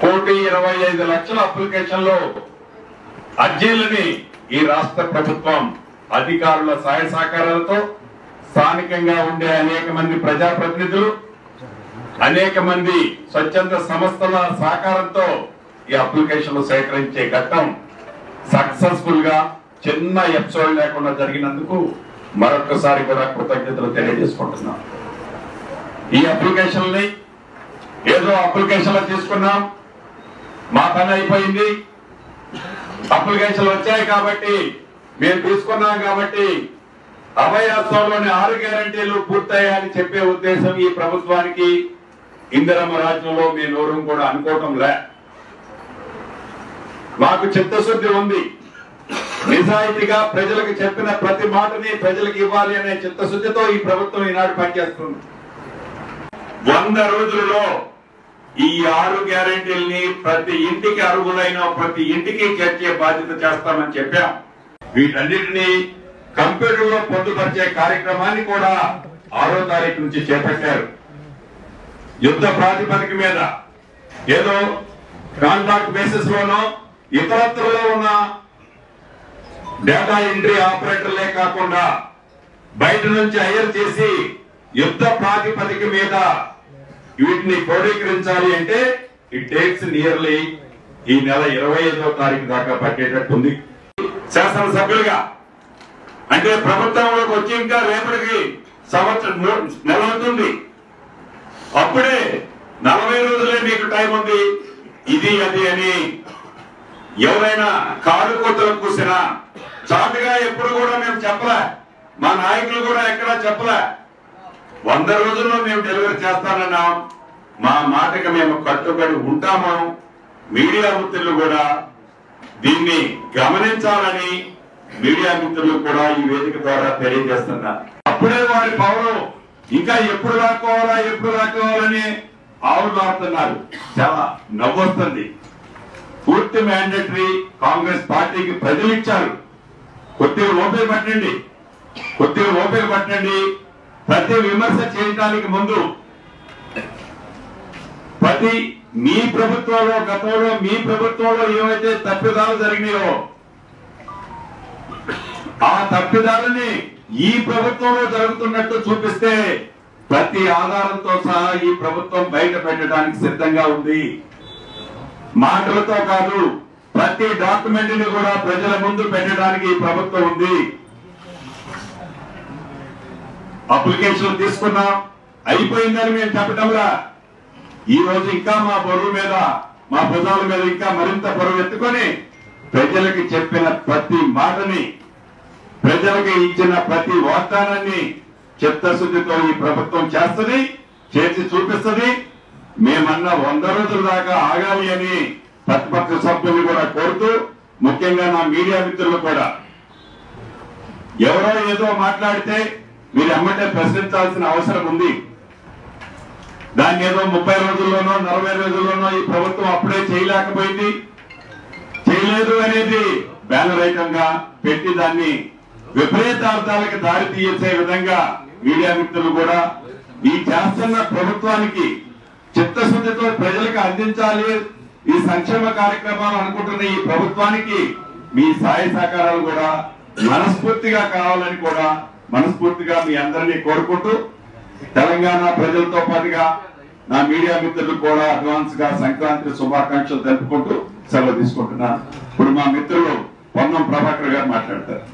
1,25,00,000 అప్లికేషన్లు అర్జీలని ఈ రాష్ట్ర ప్రభుత్వం అధికారుల సహాయ సహకారాలతో స్థానికంగా ఉండే అనేక మంది ప్రజాప్రతినిధులు అనేక మంది స్వచ్ఛంద సంస్థల సహకారంతో ఈ అప్లికేషన్లు సేకరించే ఘట్టం సక్సెస్ఫుల్ గా చిన్న ఎపిసోడ్ లేకుండా జరిగినందుకు మరొకసారి కూడా కృతజ్ఞతలు తెలియజేసుకుంటున్నాం. ఈ అప్లికేషన్ని ఏదో అప్లికేషన్లు తీసుకున్నాం, మా పని అయిపోయింది, అప్లికేషన్లు వచ్చాయి కాబట్టి మేము తీసుకున్నాం కాబట్టి అభయహస్తంలోని 6 గ్యారంటీలు పూర్తయ్యాయని చెప్పే ఉద్దేశం ఈ ప్రభుత్వానికి ఇందిరమ్మ రాజ్యంలో మీ నోరు కూడా అనుకోవటం లే. మాకు చిత్తశుద్ధి ఉంది. నిజాయితీగా ప్రజలకు చెప్పిన ప్రతి మాటని ప్రజలకు ఇవ్వాలి అనే చిత్తశుద్ధితో ఈ ప్రభుత్వం ఈనాడు పనిచేస్తుంది. 100 రోజులలో ఈ 6 గ్యారెంటీల్ని ప్రతి ఇంటికి అర్హులైన ప్రతి ఇంటికి చేర్చే బాధ్యత చేస్తామని చెప్పాం. వీటన్నిటినీ కంప్యూటర్ లో పొందుపరిచే కార్యక్రమాన్ని కూడా 6వ తారీఖు నుంచి చేపట్టారు. యుద్ధ ప్రాతిపదిక మీద ఏదో కాంట్రాక్ట్ బేసిస్ లోనో ఇతరత్రలో ఉన్న డేటా ఎంట్రీ ఆపరేటర్లే కాకుండా బయట నుంచి హైర్ చేసి యుద్ధ ప్రాతిపదిక మీద వీటిని క్రోడీకరించాలి అంటే ఇట్ టేక్స్ నియర్లీ ఈ నెల 25వ తారీఖు దాకా పట్టేటట్టుంది. శాసనసభ్యులుగా అంటే ప్రభుత్వంలోకి వచ్చి ఇంకా రేపటికి సంవత్సరం నెల అవుతుంది. అప్పుడే 40 రోజులే మీకు టైం ఉంది, ఇది అది అని ఎవరైనా కారు కోతలు కూసినా చాటుగా ఎప్పుడు కూడా మేము చెప్పలే, మా నాయకులు కూడా ఎక్కడా చెప్పలే. 100 రోజుల్లో మేము డెలివరీ చేస్తానన్నాం. మా మాటకి మేము కట్టుబడి ఉంటాము. మీడియా మిత్రులు కూడా దీన్ని గమనించాలని మీడియా మిత్రులు కూడా ఈ వేదిక ద్వారా తెలియజేస్తున్నారు. అప్పుడే వారి పౌరం ఇంకా ఎప్పుడు రాకోవాలని ఆవులాడుతున్నారు. చాలా నవ్వొస్తుంది. పూర్తి మ్యాండేటరీ కాంగ్రెస్ పార్టీకి ప్రజలు ఇచ్చారు. కొద్దిగా ఓపిక పట్టండి. ప్రతి విమర్శ చేయడానికి ముందు మీ ప్రభుత్వంలో గతంలో మీ ప్రభుత్వంలో ఏవైతే తప్పిదాలు జరిగినాయో ఆ తప్పిదాలని ఈ ప్రభుత్వంలో జరుగుతున్నట్టు చూపిస్తే ప్రతి ఆధారంతో సహా ఈ ప్రభుత్వం బయట పెట్టడానికి సిద్ధంగా ఉంది. మాటలతో కాదు, ప్రతి డాక్యుమెంట్ ని కూడా ప్రజల ముందు పెట్టడానికి ఈ ప్రభుత్వం ఉంది. అప్లికేషన్ తీసుకున్నాం, అయిపోయిందని మేము చెప్పటంలా ఈ రోజు ఇంకా మా బరువు మీద మా భుజాల మీద ఇంకా మరింత బరువు ఎత్తుకొని ప్రజలకి చెప్పిన ప్రతి మాటని ప్రజలకి ఇచ్చిన ప్రతి వాగ్దానాన్ని చిత్తశుద్ధితో ఈ ప్రభుత్వం చేస్తుంది, చేసి చూపిస్తుంది. మేమన్నా 100 రోజుల దాకా ఆగాలి అని ప్రతిపక్ష సభ్యులు కూడా కోరుతూ, ముఖ్యంగా నా మీడియా మిత్రులు కూడా ఎవరో ఏదో మాట్లాడితే మీరు ఎమ్మటే ప్రశ్నించాల్సిన అవసరం ఉంది. దాన్ని ఏదో 30 రోజుల్లోనో 40 రోజుల్లోనో ఈ ప్రభుత్వం అప్పుడే చేయలేదు అనేది బ్యానర్ ఐటంగా పెట్టి దాన్ని విపరీతార్థాలకు దారి తీసే విధంగా మీడియా మిత్రులు కూడా ఈ చేస్తున్న ప్రభుత్వానికి చిత్తశుద్ధితో ప్రజలకు అందించాలి ఈ సంక్షేమ కార్యక్రమాలు అనుకుంటున్న ఈ ప్రభుత్వానికి మీ సహాయ సహకారాలు కూడా మనస్ఫూర్తిగా కావాలని కూడా మనస్ఫూర్తిగా మీ అందరినీ కోరుకుంటూ తెలంగాణ ప్రజలతో పాటుగా నా మీడియా మిత్రులు కూడా అడ్వాన్స్ గా సంక్రాంతి శుభాకాంక్షలు తెలుపుకుంటూ సెలవు తీసుకుంటున్నాను. ఇప్పుడు మా మిత్రులు పొన్నం ప్రభాకర్ గారు మాట్లాడతారు.